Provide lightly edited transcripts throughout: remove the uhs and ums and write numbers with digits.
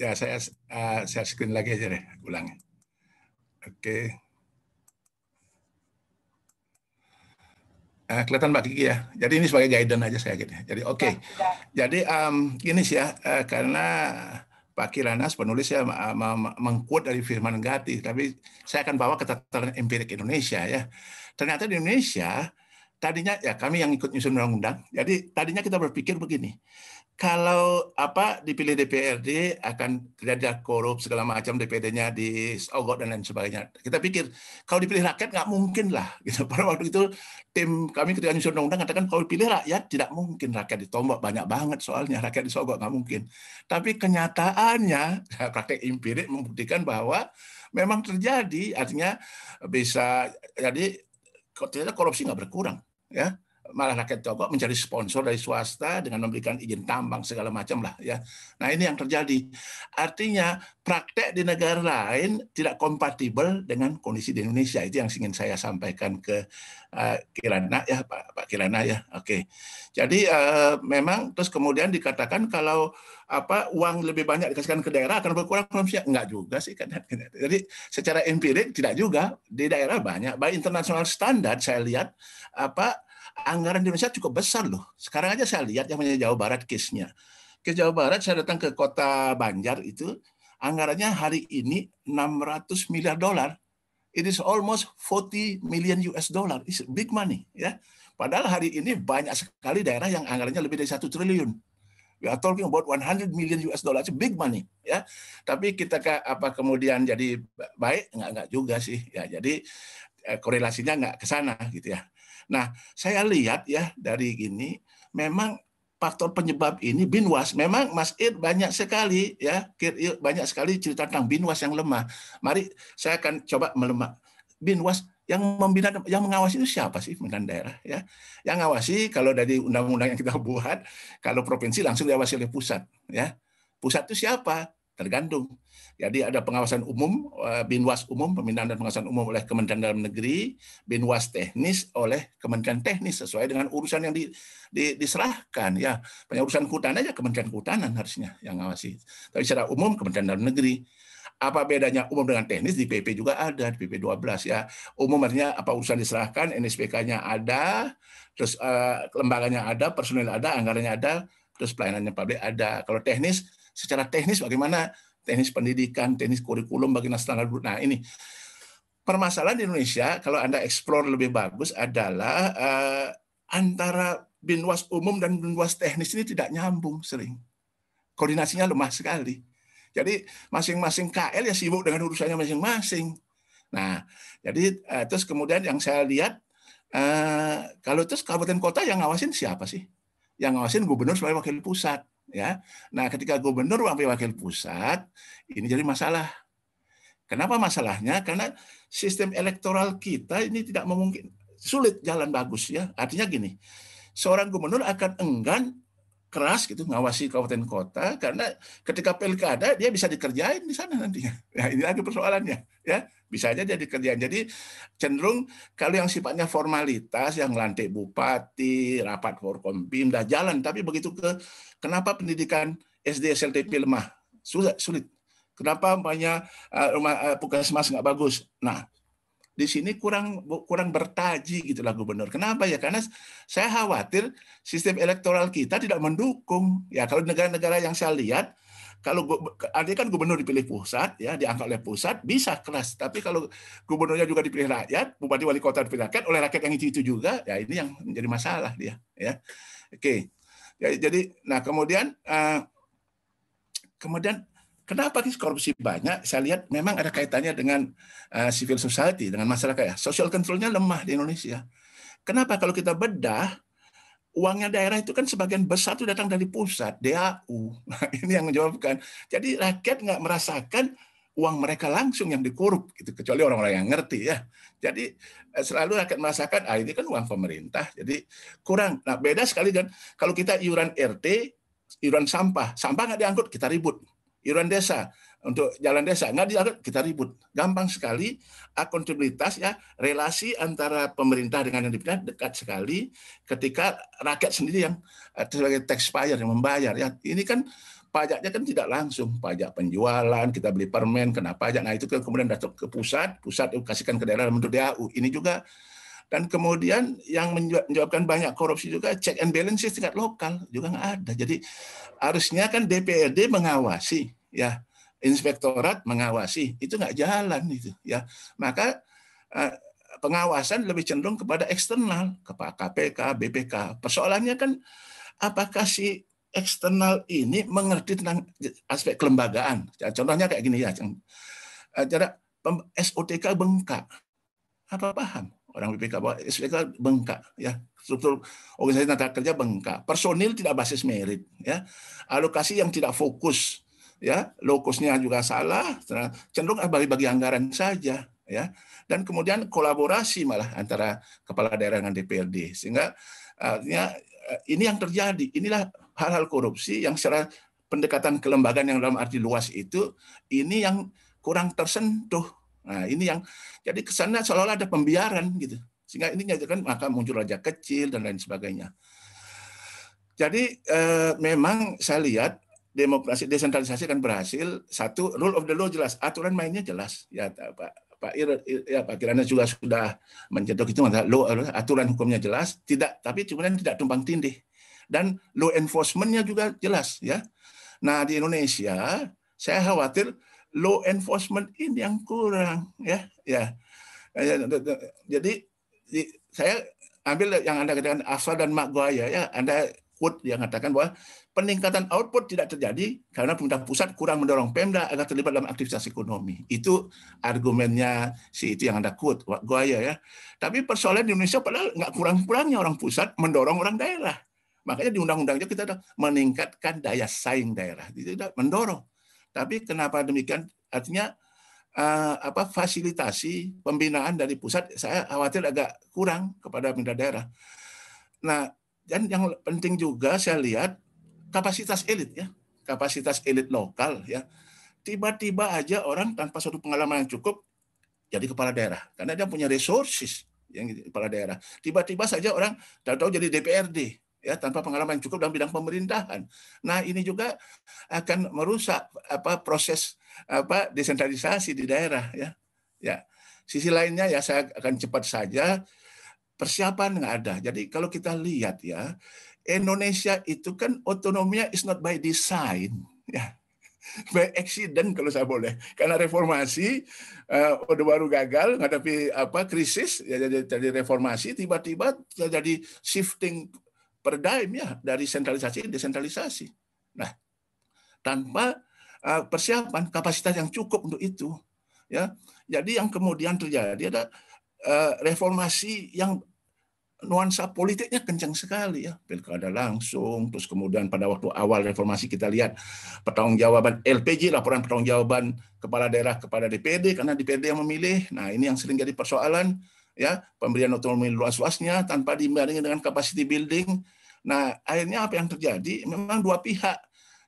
Ya, saya screen lagi aja deh, ulangi. Oke. Kelihatan Mbak Kiki ya. Jadi ini sebagai guidance aja saya gitu. Jadi oke. Jadi gini sih ya, karena Pak Kiranas penulis ya mengquote dari firman Gati, tapi saya akan bawa ke tataran empirik Indonesia ya. Ternyata di Indonesia tadinya ya kami yang ikut nyusun undang-undang. Jadi tadinya kita berpikir begini. Kalau dipilih DPRD akan terjadi korup segala macam, DPD-nya disogok dan lain sebagainya. Kita pikir kalau dipilih rakyat nggak mungkin lah. Gitu. Pada waktu itu tim kami ketika nyusun undang-undang katakan kalau dipilih rakyat tidak mungkin, rakyat ditombok banyak banget soalnya, rakyat disogok nggak mungkin. Tapi kenyataannya praktek empirik membuktikan bahwa memang terjadi, artinya bisa jadi ternyata korupsi nggak berkurang ya. Malah rakyat Tiongkok mencari sponsor dari swasta dengan memberikan izin tambang segala macam lah ya. Nah ini yang terjadi. Artinya praktek di negara lain tidak kompatibel dengan kondisi di Indonesia. Itu yang ingin saya sampaikan ke Kirana ya, Pak Kirana ya. Oke. Jadi memang terus kemudian dikatakan kalau uang lebih banyak dikasihkan ke daerah akan berkurang korupsi. Enggak juga sih kan. Jadi secara empirik tidak juga, di daerah banyak. By international standard saya lihat anggaran di Indonesia cukup besar loh. Sekarang aja saya lihat yang punya Jawa Barat case-nya. Ke Jawa Barat saya datang ke kota Banjar itu, anggarannya hari ini 600 miliar dolar. It is almost 40 million US dollar. It's big money ya. Padahal hari ini banyak sekali daerah yang anggarannya lebih dari 1 triliun. We are talking about 100 million US dollar, it's big money ya. Tapi kita kemudian jadi baik enggak juga sih ya. Jadi korelasinya enggak ke sana gitu ya. Nah, saya lihat ya dari ini memang faktor penyebab ini binwas. Memang Mas Ir banyak sekali ya, banyak sekali cerita tentang binwas yang lemah. Mari saya akan coba melemah. Binwas yang membina, yang mengawasi itu siapa sih pimpinan daerah ya? Yang ngawasi kalau dari undang-undang yang kita buat, kalau provinsi langsung diawasi oleh pusat ya. Pusat itu siapa? Tergantung. Jadi ada pengawasan umum, Binwas umum, pembinaan dan pengawasan umum oleh Kementerian Dalam Negeri, Binwas teknis oleh Kementerian Teknis sesuai dengan urusan yang diserahkan ya. Urusan kehutanan aja Kementerian Kehutanan harusnya yang ngawasi. Tapi secara umum Kementerian Dalam Negeri. Apa bedanya umum dengan teknis? Di PP juga ada, di PP 12 ya. Umum artinya apa urusan diserahkan, NSPK-nya ada, terus lembaganya ada, personil ada, anggarannya ada, terus pelayanannya publik ada. Kalau teknis, secara teknis bagaimana? Teknis pendidikan, teknis kurikulum, bagaimana standar. Nah ini permasalahan di Indonesia, kalau Anda explore lebih bagus adalah antara Binwas umum dan Binwas teknis ini tidak nyambung sering. Koordinasinya lemah sekali. Jadi masing-masing KL ya sibuk dengan urusannya masing-masing. Nah, jadi terus kemudian yang saya lihat, kalau terus kabupaten kota yang ngawasin siapa sih? Yang ngawasin gubernur sebagai wakil pusat. Ya, nah ketika gubernur wakil pusat, ini jadi masalah. Kenapa masalahnya? Karena sistem elektoral kita ini tidak memungkinkan, sulit jalan bagus ya. Artinya gini, seorang gubernur akan enggan keras gitu ngawasi kabupaten kota karena ketika pilkada dia bisa dikerjain di sana nantinya. Ya, ini lagi persoalannya ya. Bisa aja dia dikerjain. Jadi cenderung kalau yang sifatnya formalitas yang lantik bupati, rapat forkompimda jalan, tapi begitu kenapa pendidikan SD SLTP lemah? Sulit. Kenapa banyak puskesmas nggak bagus? Nah, di sini kurang bertaji gitulah gubernur. Kenapa ya? Karena saya khawatir sistem elektoral kita tidak mendukung. Ya kalau negara-negara yang saya lihat, kalau artinya kan gubernur dipilih pusat, ya diangkat oleh pusat bisa keras. Tapi kalau gubernurnya juga dipilih rakyat, bupati wali kota dipilih rakyat oleh rakyat yang itu juga, ya ini yang menjadi masalah dia. Ya, oke. Jadi, nah kemudian kenapa korupsi banyak? Saya lihat memang ada kaitannya dengan civil society, dengan masyarakat ya. Social control-nya lemah di Indonesia. Kenapa? Kalau kita bedah, uangnya daerah itu kan sebagian besar itu datang dari pusat, DAU. Nah, ini yang menjawabkan. Jadi rakyat nggak merasakan uang mereka langsung yang dikorup, gitu, kecuali orang-orang yang ngerti ya. Jadi selalu rakyat merasakan, ini kan uang pemerintah, jadi kurang. Nah beda sekali dan kalau kita iuran RT, iuran sampah nggak diangkut, kita ribut. Iuran desa untuk jalan desa nggak diangkut, kita ribut. Gampang sekali akuntabilitas ya, relasi antara pemerintah dengan yang dipilih dekat sekali ketika rakyat sendiri yang sebagai taxpayer yang membayar ya. Ini kan pajaknya kan tidak langsung, pajak penjualan, kita beli permen, kena pajak. Nah itu kan kemudian datang ke pusat kasihkan ke daerah bentuk DAU. Ini juga, dan kemudian yang menyebabkan banyak korupsi juga check and balances tingkat lokal juga nggak ada. Jadi harusnya kan DPRD mengawasi, ya, inspektorat mengawasi, itu nggak jalan itu, ya. Maka pengawasan lebih cenderung kepada eksternal, kepada KPK, BPK. Persoalannya kan apakah si eksternal ini mengerti tentang aspek kelembagaan? Contohnya kayak gini ya, SOTK bengkak. Apa paham orang BPK bahwa SOTK bengkak, ya, struktur organisasi tenaga kerja bengkak, personil tidak basis merit, ya, alokasi yang tidak fokus, ya, lokusnya juga salah, cenderung bagi-bagi anggaran saja, ya, dan kemudian kolaborasi malah antara kepala daerah dengan DPRD, sehingga artinya ini yang terjadi. Inilah hal-hal korupsi yang secara pendekatan kelembagaan yang dalam arti luas itu, ini yang kurang tersentuh. Nah, ini yang jadi kesannya seolah-olah ada pembiaran gitu. Sehingga ini kan maka muncul raja kecil dan lain sebagainya. Jadi memang saya lihat demokrasi desentralisasi akan berhasil. Satu, rule of the law jelas, aturan mainnya jelas. Ya Pak Kirana juga sudah mencetuk itu, law, aturan hukumnya jelas, tidak, tapi kemudian tidak tumpang tindih. Dan law enforcement-nya juga jelas, ya. Nah, di Indonesia saya khawatir law enforcement ini yang kurang, ya. Jadi saya ambil yang Anda katakan Aswa dan Maguire, ya, Anda quote yang katakan bahwa peningkatan output tidak terjadi karena pemerintah pusat kurang mendorong Pemda agar terlibat dalam aktivitas ekonomi. Itu argumennya si itu yang Anda quote, Maguire, ya. Tapi persoalan di Indonesia padahal nggak kurang-kurangnya orang pusat mendorong orang daerah. Makanya di undang-undangnya kita ada meningkatkan daya saing daerah, tidak mendorong. Tapi kenapa demikian? Artinya fasilitasi pembinaan dari pusat saya khawatir agak kurang kepada pemerintah daerah. Nah, dan yang penting juga saya lihat kapasitas elit, ya, kapasitas elit lokal, ya. Tiba-tiba aja orang tanpa suatu pengalaman yang cukup jadi kepala daerah karena dia punya resources yang kepala daerah. Tiba-tiba saja orang tahu-tahu jadi DPRD, ya, tanpa pengalaman yang cukup dalam bidang pemerintahan. Nah, ini juga akan merusak proses desentralisasi di daerah, ya. Ya. Sisi lainnya, ya, saya akan cepat saja, persiapan nggak ada. Jadi kalau kita lihat, ya, Indonesia itu kan otonominya is not by design, ya, by accident kalau saya boleh. Karena reformasi udah baru gagal menghadapi krisis, ya, jadi reformasi tiba-tiba jadi shifting paradigm, ya, dari sentralisasi ke desentralisasi. Nah, tanpa persiapan kapasitas yang cukup untuk itu, ya. Jadi yang kemudian terjadi ada reformasi yang nuansa politiknya kencang sekali, ya, pilkada langsung, terus kemudian pada waktu awal reformasi kita lihat pertanggungjawaban LPJ, laporan pertanggungjawaban kepala daerah kepada DPRD karena DPRD yang memilih. Nah, ini yang sering jadi persoalan, ya, pemberian otonomi luas-luasnya tanpa dibandingkan dengan capacity building. Nah, akhirnya apa yang terjadi? Memang dua pihak,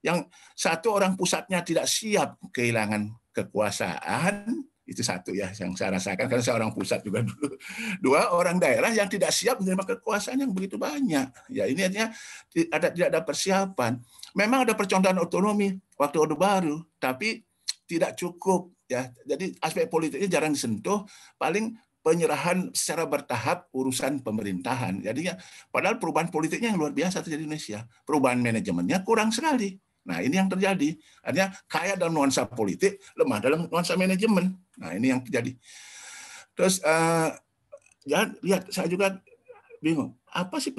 yang satu orang pusatnya tidak siap kehilangan kekuasaan, itu satu, ya, yang saya rasakan karena saya orang pusat juga dulu. Dua, orang daerah yang tidak siap menerima kekuasaan yang begitu banyak. Ya, ini artinya tidak ada persiapan. Memang ada percontohan otonomi waktu Orde Baru, tapi tidak cukup, ya. Jadi aspek politiknya jarang disentuh, paling penyerahan secara bertahap urusan pemerintahan. Jadinya padahal perubahan politiknya yang luar biasa terjadi di Indonesia. Perubahan manajemennya kurang sekali. Nah, ini yang terjadi. Artinya kaya dalam nuansa politik, lemah dalam nuansa manajemen. Nah, ini yang terjadi. Terus jangan lihat, saya juga bingung. Apa sih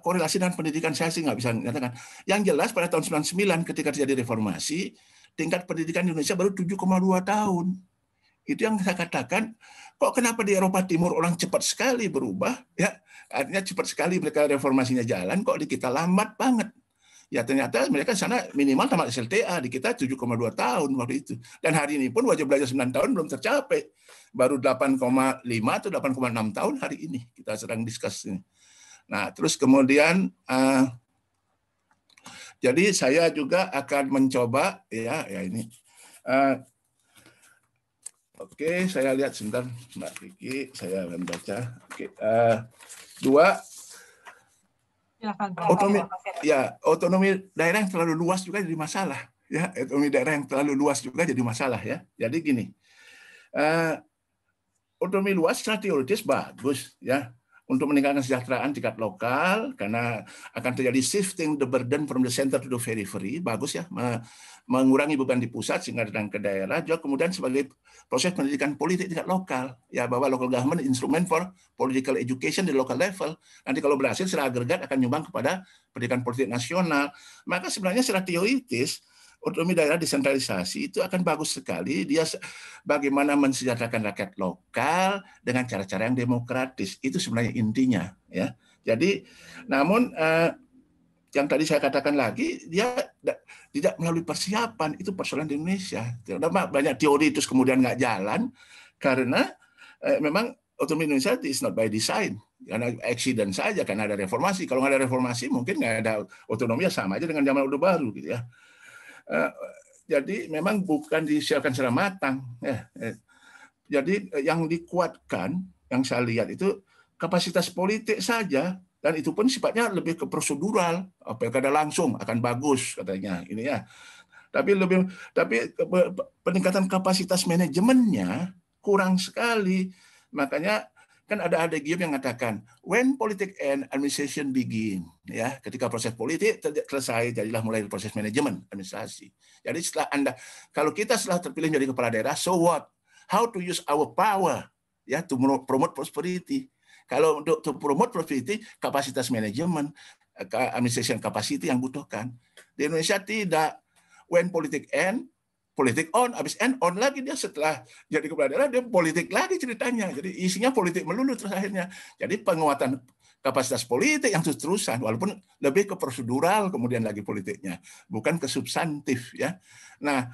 korelasi dengan pendidikan? Saya sih nggak bisa mengatakan. Yang jelas pada tahun 99 ketika terjadi reformasi, tingkat pendidikan di Indonesia baru 7,2 tahun. Itu yang saya katakan, kok kenapa di Eropa Timur orang cepat sekali berubah, ya? Artinya cepat sekali mereka reformasinya jalan, kok di kita lambat banget. Ya, ternyata mereka sana minimal tamat SLTA, di kita 7,2 tahun waktu itu. Dan hari ini pun wajib belajar 9 tahun belum tercapai. Baru 8,5 atau 8,6 tahun hari ini kita sedang diskus ini. Nah, terus kemudian jadi saya juga akan mencoba, ya ini. Oke, saya lihat sebentar, Mbak Kiki, saya akan baca. Oke, dua. Otonomi daerah yang terlalu luas juga jadi masalah. Ya, otonomi daerah yang terlalu luas juga jadi masalah ya. Jadi gini, otonomi luas secara teoritis bagus ya untuk meningkatkan kesejahteraan tingkat lokal karena akan terjadi shifting the burden from the center to the periphery, bagus ya, mengurangi beban di pusat sehingga datang ke daerah. Juga kemudian sebagai proses pendidikan politik tingkat lokal ya, bahwa local government instrument for political education di local level. Nanti kalau berhasil secara agregat akan nyumbang kepada pendidikan politik nasional. Maka sebenarnya secara teoritis otonomi daerah desentralisasi itu akan bagus sekali. Dia bagaimana mensejahterakan rakyat lokal dengan cara-cara yang demokratis. Itu sebenarnya intinya ya. Jadi namun yang tadi saya katakan lagi, dia tidak melalui persiapan. Itu persoalan di Indonesia. Banyak teori itu kemudian nggak jalan karena memang otonomi Indonesia is not by design, karena accident saja, karena ada reformasi. Kalau nggak ada reformasi mungkin nggak ada otonomi, sama aja dengan zaman Orde Baru gitu ya. Jadi memang bukan disiapkan secara matang. Jadi yang dikuatkan, yang saya lihat itu kapasitas politik saja, dan itu pun sifatnya lebih ke prosedural. Pilkada langsung akan bagus katanya ini ya. Tapi peningkatan kapasitas manajemennya kurang sekali. Makanya kan ada adagium yang mengatakan when politics end, administration begin. Ya, ketika proses politik selesai, jadilah mulai proses manajemen administrasi. Jadi kalau kita setelah terpilih menjadi kepala daerah, so what? How to use our power ya to promote prosperity. Kalau untuk to promote prosperity, kapasitas manajemen, administration capacity yang butuhkan. Di Indonesia tidak. When politik end, politik on, habis end on lagi dia setelah jadi kepala daerah dia politik lagi ceritanya. Jadi isinya politik melulu terus akhirnya. Jadi penguatan kapasitas politik yang terus-terusan, walaupun lebih ke prosedural kemudian lagi politiknya, bukan ke substantif ya. Nah,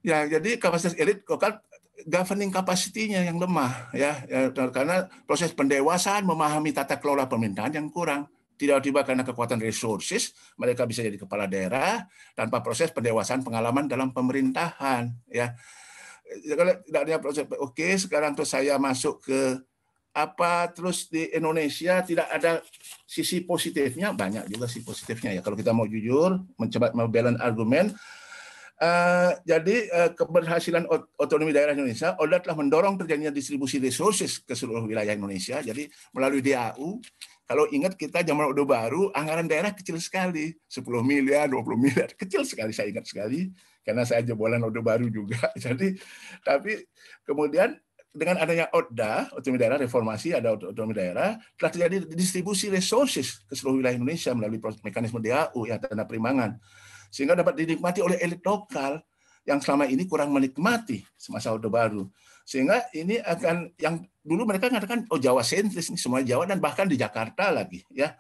ya jadi kapasitas elit lokal governing capacity-nya yang lemah ya, karena proses pendewasaan memahami tata kelola pemerintahan yang kurang. Tiba-tiba karena kekuatan resources, mereka bisa jadi kepala daerah tanpa proses pendewasaan pengalaman dalam pemerintahan. Ya, kalau tidak ada proses, oke, sekarang terus saya masuk ke apa, terus di Indonesia tidak ada sisi positifnya, banyak juga sisi positifnya ya. Kalau kita mau jujur, mencoba balance argumen, jadi keberhasilan otonomi daerah Indonesia, ODA telah mendorong terjadinya distribusi resources ke seluruh wilayah Indonesia. Jadi melalui DAU, kalau ingat kita zaman Orde Baru, anggaran daerah kecil sekali, 10 miliar, 20 miliar, kecil sekali, saya ingat sekali, karena saya jebolan Orde Baru juga. Jadi, tapi kemudian dengan adanya ODA, otonomi daerah reformasi, ada otonomi daerah, telah terjadi distribusi resources ke seluruh wilayah Indonesia melalui mekanisme DAU, ya, tanda perimangan, sehingga dapat dinikmati oleh elit lokal yang selama ini kurang menikmati semasa Orde Baru. Sehingga ini akan, yang dulu mereka mengatakan oh Jawa sentris nih, semua Jawa dan bahkan di Jakarta lagi ya.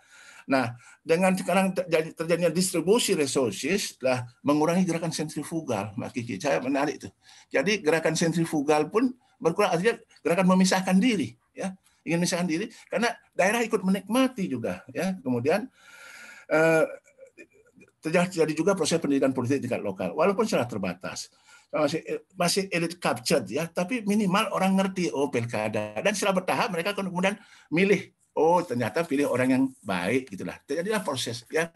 Nah, dengan sekarang terjadinya distribusi resources telah mengurangi gerakan sentrifugal. Mbak Kiki, saya menarik itu. Jadi gerakan sentrifugal pun berkurang, artinya gerakan memisahkan diri ya, ingin memisahkan diri karena daerah ikut menikmati juga ya. Kemudian terjadi juga proses pendidikan politik tingkat lokal walaupun secara terbatas. Masih elit captured ya, tapi minimal orang ngerti oh pilkada, dan setelah bertahap mereka kemudian milih oh ternyata pilih orang yang baik gitulah. Terjadilah proses ya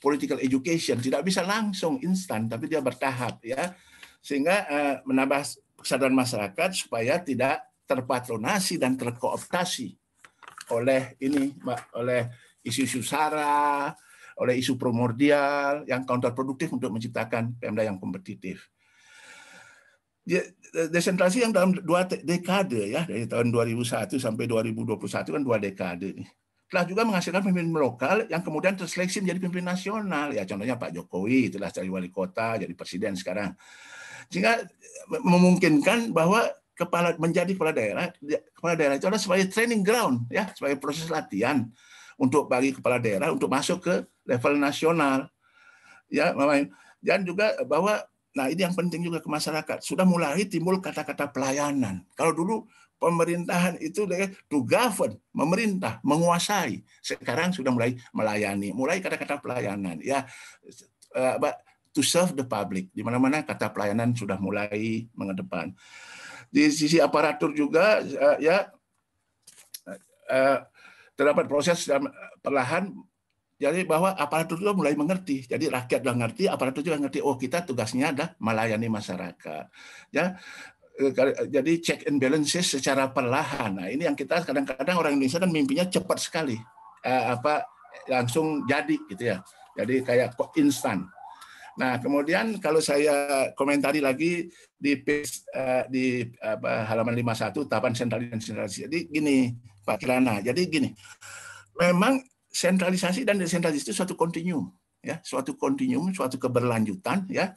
political education, tidak bisa langsung instan tapi dia bertahap ya, sehingga menambah kesadaran masyarakat supaya tidak terpatronasi dan terkooptasi oleh ini oleh isu-isu sara, oleh isu primordial yang counterproduktif untuk menciptakan Pemda yang kompetitif. Desentralisasi yang dalam 2 dekade ya, dari tahun 2001 sampai 2021 kan 2 dekade nih, telah juga menghasilkan pemimpin lokal yang kemudian terseleksi menjadi pemimpin nasional ya, contohnya Pak Jokowi itulah dari wali kota jadi presiden sekarang, sehingga memungkinkan bahwa menjadi kepala daerah itu adalah sebagai training ground ya, sebagai proses latihan untuk bagi kepala daerah untuk masuk ke level nasional ya, dan juga bahwa nah ini yang penting juga ke masyarakat. Sudah mulai timbul kata-kata pelayanan. Kalau dulu pemerintahan itu to govern, memerintah, menguasai. Sekarang sudah mulai melayani, mulai kata-kata pelayanan. Ya, to serve the public. Di mana-mana kata pelayanan sudah mulai mengedepan. Di sisi aparatur juga ya terdapat proses perlahan Jadi bahwa aparatur juga mulai mengerti. Jadi rakyat sudah ngerti, aparatur juga ngerti. Oh, kita tugasnya adalah melayani masyarakat. Ya, jadi check and balances secara perlahan. Nah, ini yang kita kadang-kadang orang Indonesia kan mimpinya cepat sekali, langsung jadi gitu ya. Jadi kayak kok instan. Nah, kemudian kalau saya komentari lagi di page, di halaman 51 tahapan sentralisasi. Jadi gini, Pak Kirana. Jadi gini, memang sentralisasi dan desentralisasi itu suatu kontinuum, ya, suatu kontinuum, suatu keberlanjutan, ya,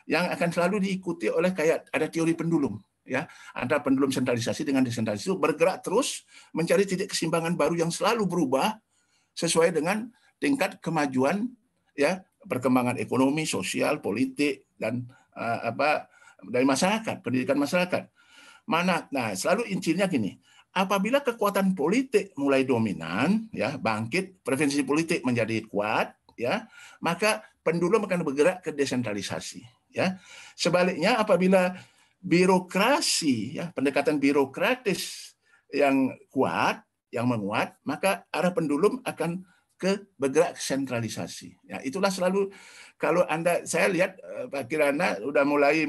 yang akan selalu diikuti oleh kayak ada teori pendulum, ya, antara pendulum sentralisasi dengan desentralisasi itu bergerak terus mencari titik keseimbangan baru yang selalu berubah sesuai dengan tingkat kemajuan, ya, perkembangan ekonomi, sosial, politik, dan dari masyarakat, pendidikan masyarakat. Nah, selalu intinya gini. Apabila kekuatan politik mulai dominan, ya, bangkit, preferensi politik menjadi kuat, ya, maka pendulum akan bergerak ke desentralisasi, ya. Sebaliknya apabila birokrasi, ya, pendekatan birokratis yang kuat, yang menguat, maka arah pendulum akan bergerak ke sentralisasi. Ya, itulah selalu kalau saya lihat Pak Kirana udah mulai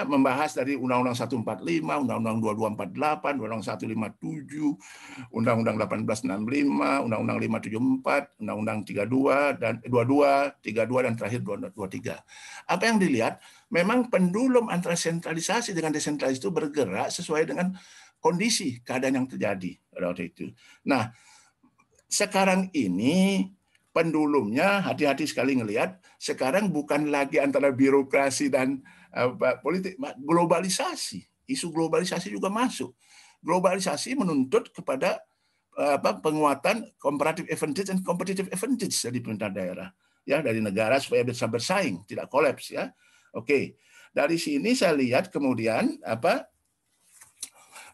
membahas dari Undang-Undang 145, Undang-Undang 2248, Undang-Undang 157, Undang-Undang 1865, Undang-Undang 574, Undang-Undang 32 dan 32 dan terakhir 23. Apa yang dilihat memang pendulum antara sentralisasi dengan desentralisasi itu bergerak sesuai dengan kondisi keadaan yang terjadi pada waktu itu. Nah, sekarang ini pendulumnya hati-hati sekali ngelihat sekarang bukan lagi antara birokrasi dan politik, globalisasi. Isu globalisasi juga masuk. Globalisasi menuntut kepada penguatan comparative advantage dan competitive advantage dari pemerintah daerah, ya, dari negara supaya bisa bersaing, tidak kolaps, ya. Oke. Dari sini saya lihat kemudian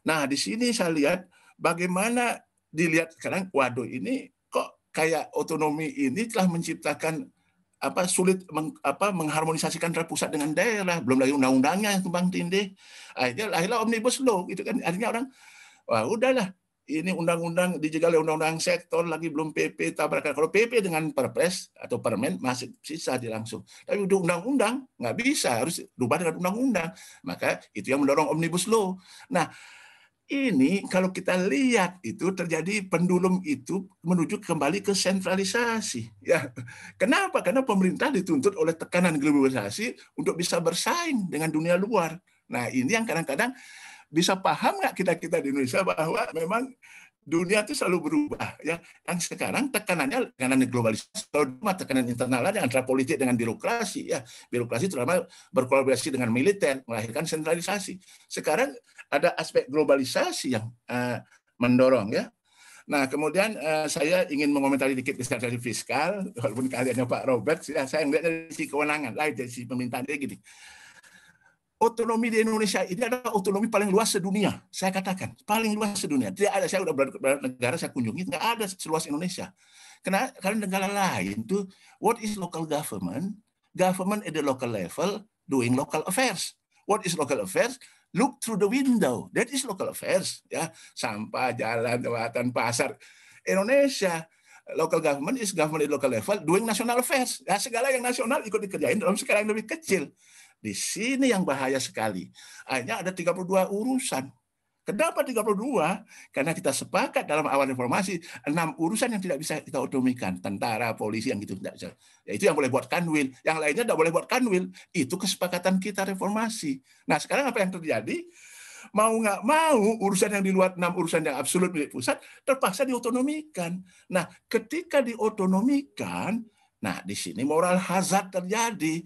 nah, di sini saya lihat bagaimana dilihat sekarang, waduh, ini kok kayak otonomi ini telah menciptakan sulit mengharmonisasikan antara pusat dengan daerah, belum lagi undang-undangnya yang tumpang tindih. Akhirnya lahirlah omnibus law, gitu kan. Artinya orang, wah udahlah, ini undang-undang dijegal oleh undang-undang sektor, lagi belum PP tabrakan. Kalau PP dengan perpres atau permen masih sisa langsung. Tapi udah undang-undang nggak bisa, harus berubah dengan undang-undang. Maka itu yang mendorong omnibus law. Nah, ini kalau kita lihat itu terjadi pendulum itu menuju kembali ke sentralisasi. Ya, kenapa? Karena pemerintah dituntut oleh tekanan globalisasi untuk bisa bersaing dengan dunia luar. Nah, ini yang kadang-kadang bisa paham nggak kita di Indonesia bahwa memang dunia itu selalu berubah, ya. Yang sekarang tekanan globalisasi, tekanan internal aja antara politik dengan birokrasi, ya. Birokrasi terutama berkolaborasi dengan militer melahirkan sentralisasi. Sekarang ada aspek globalisasi yang mendorong, ya. Nah, kemudian saya ingin mengomentari dikit desentralisasi fiskal, walaupun kaliannya Pak Robert, saya melihat dari sisi kewenangan, lain dari sisi pemerintahan dia gini. Otonomi di Indonesia ini adalah otonomi paling luas sedunia. Saya katakan, paling luas sedunia. Tidak ada, saya sudah beberapa negara saya kunjungi, tidak ada seluas Indonesia. Karena negara lain itu, what is local government? Government at the local level doing local affairs. What is local affairs? Look through the window. That is local affairs. Ya, sampah, jalan, jembatan, pasar. Indonesia, local government is government at local level doing national affairs. Ya, segala yang nasional ikut dikerjain dalam skala yang lebih kecil. Di sini yang bahaya sekali. Hanya ada 32 urusan. Kenapa 32? Karena kita sepakat dalam awal informasi 6 urusan yang tidak bisa kita otonomikan. Tentara, polisi, yang gitu tidak bisa. Ya, itu yang boleh buat kanwil. Yang lainnya tidak boleh buat kanwil. Itu kesepakatan kita reformasi. Nah, sekarang apa yang terjadi? Mau nggak mau urusan yang di luar 6 urusan yang absolut milik pusat terpaksa diotonomikan. Nah, ketika diotonomikan, nah, di sini moral hazard terjadi.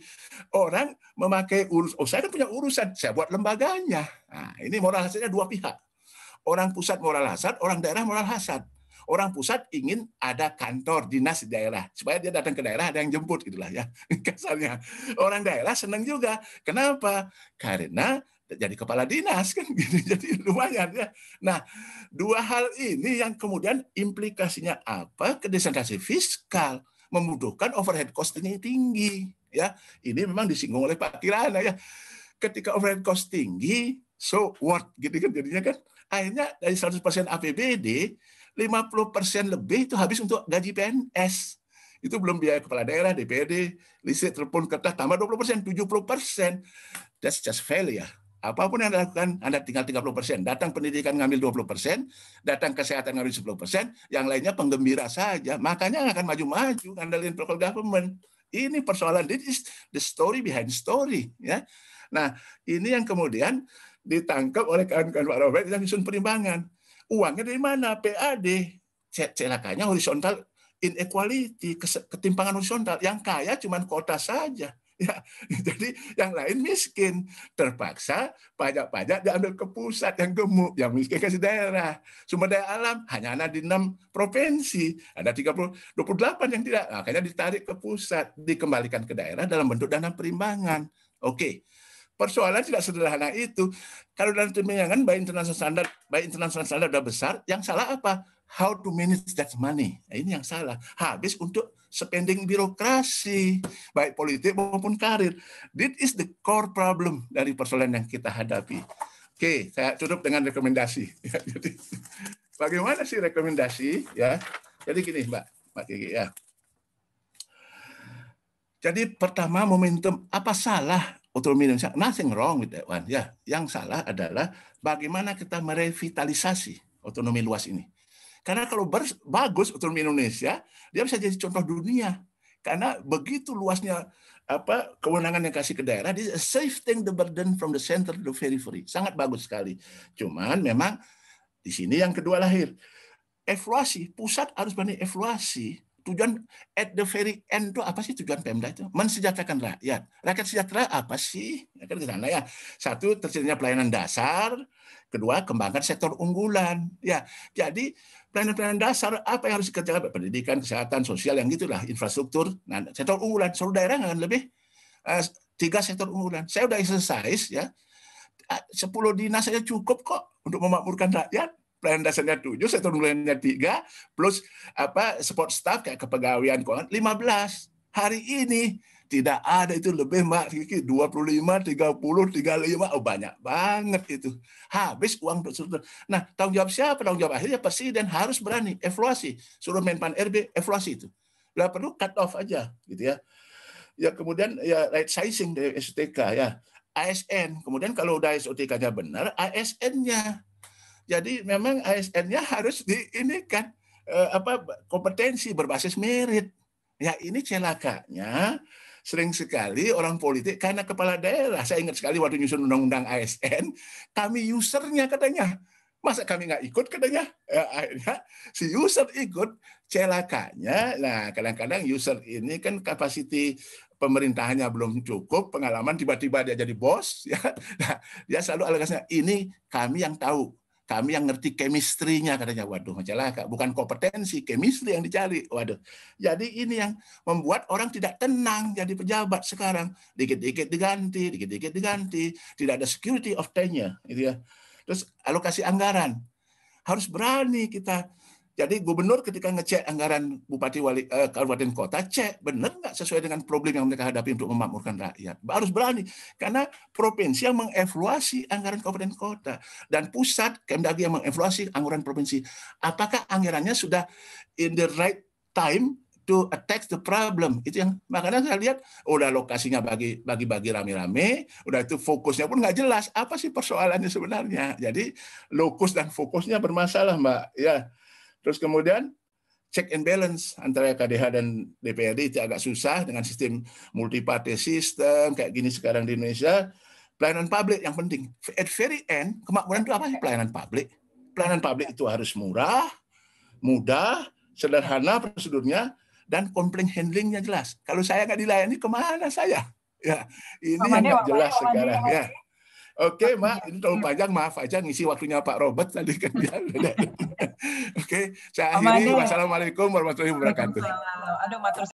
Orang memakai saya kan punya urusan, saya buat lembaganya. Nah, ini moral hazardnya dua pihak. Orang pusat moral hazard, orang daerah moral hazard. Orang pusat ingin ada kantor dinas di daerah supaya dia datang ke daerah ada yang jemput, gitulah ya kasarnya. Orang daerah senang juga. Kenapa? Karena jadi kepala dinas kan gitu. Jadi lumayan ya. Nah, dua hal ini yang kemudian implikasinya apa? Ke desentralisasi fiskal, membutuhkan overhead cost tinggi, ya. Ini memang disinggung oleh Pak Kirana, ya. Ketika overhead cost tinggi, so what, gitu kan jadinya kan. Akhirnya dari 100% APBD, 50% lebih itu habis untuk gaji PNS. Itu belum biaya kepala daerah, DPRD, listrik, telepon, kertas, tambah 20%, 70%. That's just failure. Apapun yang Anda lakukan, Anda tinggal 30%. Datang pendidikan ngambil 20%, datang kesehatan ngambil 10%, yang lainnya penggembira saja. Makanya nggak akan maju-maju ngandelin local government. Ini persoalan, this is the story behind story. Ya. Nah, ini yang kemudian ditangkap oleh kawan-kawan Pak Robert yang disusun perimbangan. Uangnya dari mana? PAD. Celakanya horizontal inequality, ketimpangan horizontal. Yang kaya cuma kota saja. Ya, jadi yang lain miskin, terpaksa pajak-pajak diambil ke pusat yang gemuk, yang miskin kasih daerah. Sumber daya alam hanya ada di 6 provinsi, ada 28 yang tidak, makanya ditarik ke pusat, dikembalikan ke daerah dalam bentuk dana perimbangan. Oke. Persoalan tidak sederhana itu. Kalau dalam perimbangan by international standard sudah besar, yang salah apa? How to manage that money. Nah, ini yang salah. Habis untuk spending birokrasi, baik politik maupun karir. This is the core problem dari persoalan yang kita hadapi. Oke, saya tutup dengan rekomendasi. Jadi, bagaimana sih rekomendasi? Ya, jadi gini, Mbak Kiki ya. Jadi pertama momentum, apa salah otonomi Indonesia? Nothing wrong with that one. Ya, yang salah adalah bagaimana kita merevitalisasi otonomi luas ini. Karena kalau bagus otonomi Indonesia, dia bisa jadi contoh dunia. Karena begitu luasnya kewenangan yang kasih ke daerah, this is shifting the burden from the center to the periphery. Sangat bagus sekali. Cuman memang di sini yang kedua lahir. Evaluasi, pusat harus berani evaluasi. Tujuan at the very end itu apa sih tujuan Pemda itu? Mensejahterakan rakyat. Rakyat sejahtera apa sih? Ya kan ke sana ya. Satu, tersedianya pelayanan dasar. Kedua, kembangkan sektor unggulan. Ya, jadi pelayanan dasar apa yang harus dikerjakan? Pendidikan, kesehatan, sosial, yang gitulah, infrastruktur. Nah, sektor unggulan, seluruh daerah nggak lebih 3 sektor unggulan. Saya udah exercise ya. 10 dinas saja cukup kok untuk memakmurkan rakyat. Pelayanan dasarnya 7, sektor unggulannya 3, plus support staff kayak kepegawaian keuangan 15. Hari ini tidak ada itu lebih, Mbak Kiki, 25, 30, 35, oh banyak banget itu. Habis uang struktur. Nah, tanggung jawab siapa? Tanggung jawab akhirnya presiden harus berani evaluasi. Suruh Menpan RB evaluasi itu. Nggak perlu cut off aja gitu ya. Ya kemudian ya right sizing dari SOTK ya. ASN, kemudian kalau udah SOTK-nya benar, ASN-nya. Jadi memang ASN-nya harus diinikan kompetensi berbasis merit. Ya ini celakanya sering sekali orang politik karena kepala daerah. Saya ingat sekali waktu nyusun undang-undang ASN, kami usernya katanya. Masa kami nggak ikut katanya? Akhirnya si user ikut, celakanya. Nah kadang-kadang user ini kan kapasiti pemerintahannya belum cukup, pengalaman tiba-tiba dia jadi bos. Ya. Nah, dia selalu alasannya, ini kami yang tahu. Kami yang ngerti chemistry-nya katanya. Waduh, celaka. Bukan kompetensi, chemistry yang dicari. Waduh. Jadi ini yang membuat orang tidak tenang jadi pejabat sekarang. Dikit-dikit diganti, dikit-dikit diganti. Tidak ada security of tenure. Gitu ya. Terus alokasi anggaran. Harus berani kita. Jadi gubernur ketika ngecek anggaran bupati wali kabupaten kota, cek benar nggak sesuai dengan problem yang mereka hadapi untuk memakmurkan rakyat. Harus berani karena provinsi yang mengevaluasi anggaran kabupaten kota dan pusat Kemdagri yang mengevaluasi anggaran provinsi. Apakah anggarannya sudah in the right time to attack the problem? Itu yang makanya saya lihat udah lokasinya bagi-bagi rame-rame, udah itu fokusnya pun nggak jelas. Apa sih persoalannya sebenarnya? Jadi lokus dan fokusnya bermasalah, Mbak. Ya. Terus kemudian check and balance antara KDH dan DPRD itu agak susah dengan sistem multi-party system kayak gini sekarang di Indonesia. Pelayanan publik yang penting. At very end, kemakmuran itu apa sih pelayanan publik? Pelayanan publik itu harus murah, mudah, sederhana prosedurnya, dan komplain handlingnya jelas. Kalau saya nggak dilayani, kemana saya? Ya, ini yang nggak jelas sekarang. Ya. Oke, Mbak, ini terlalu panjang, maaf aja ngisi waktunya Pak Robert tadi kan dia. Oke, saya akhiri. Wassalamualaikum warahmatullahi wabarakatuh. Aduh, matur